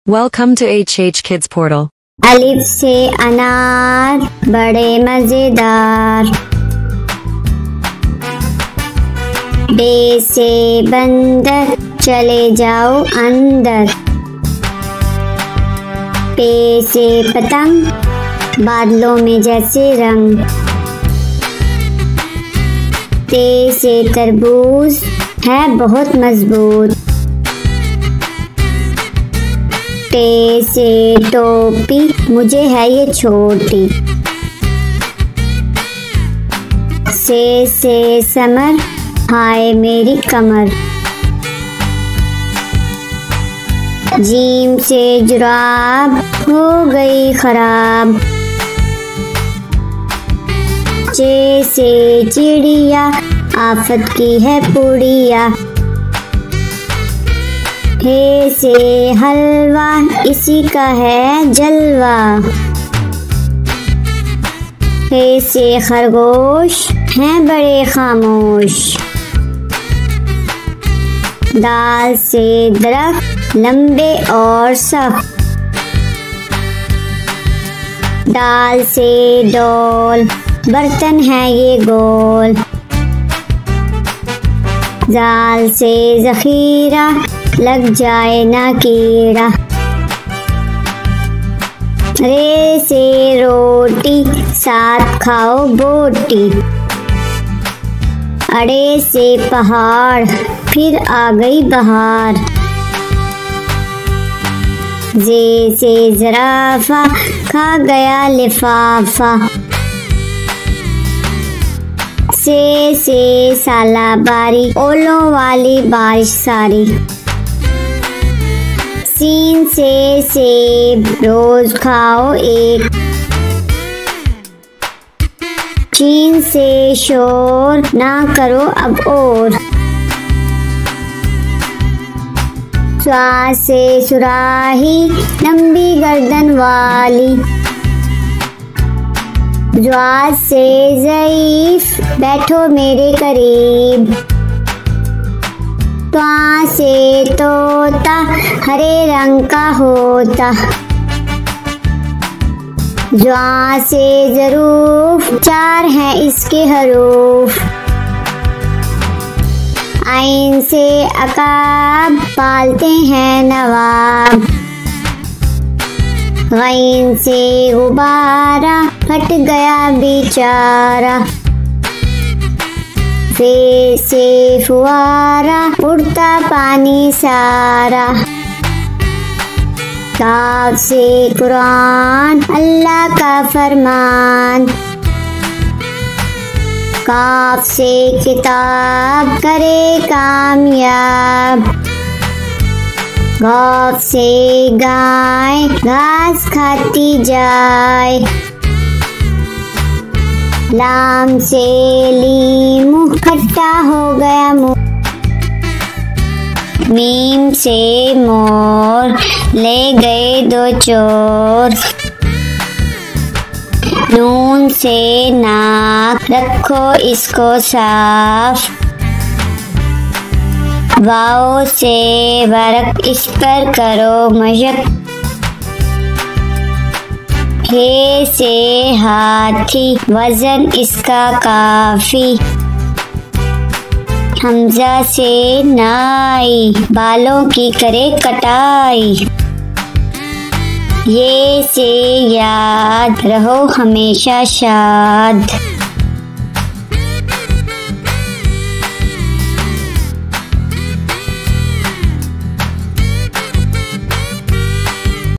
Welcome to HH Kids Portal. अलिफ से अनार बड़े मजेदार। बे से बंदर चले जाओ अंदर। पे से पतंग बादलों में जैसे रंग। ते से तरबूज है बहुत मजबूत। टे से टोपी मुझे है ये छोटी। से समर हाय मेरी कमर। जीम से जुराब हो गई खराब। चे से चिड़िया आफत की है पुड़िया। हे से हलवा इसी का है जलवा। हे से खरगोश हैं बड़े खामोश। दाल से दरख्त लंबे और सख्त। दाल से डोल बर्तन है ये गोल। जाल से जखीरा लग जाए ना कीड़ा। रे से रोटी साथ खाओ बोटी। अड़े से पहाड़ फिर आ गई बहार। जे से जराफा खा गया लिफाफा। से साला बारी ओलों वाली बारिश सारी। सीन से सेब रोज खाओ एक। चीन से शोर ना करो अब और। स्वा से सुराही लंबी गर्दन वाली। ज्वा से ज़ईफ बैठो मेरे करीब। त्वा से तोता हरे रंग का होता। ज्वा से ज़रूफ चार हैं इसके हरूफ। आइन से अकाब पालते हैं नवाब। गैन से गुब्बारा फट गया बेचारा। फे से फुआरा उड़ता पानी सारा। काफ से कुरान अल्लाह का फरमान। काफ से किताब करे कामयाब। गौफ से गाय घास खाती जाए। लाम से लीमू खट्टा हो गया मुँह। मीम से मोर ले गए दो चोर। नून से नाक रखो इसको साफ। वाओ से वर्क इस पर करो मशक। हे से हाथी वजन इसका काफी। हमजा से नाई बालों की करे कटाई। ये से याद रहो हमेशा शाद।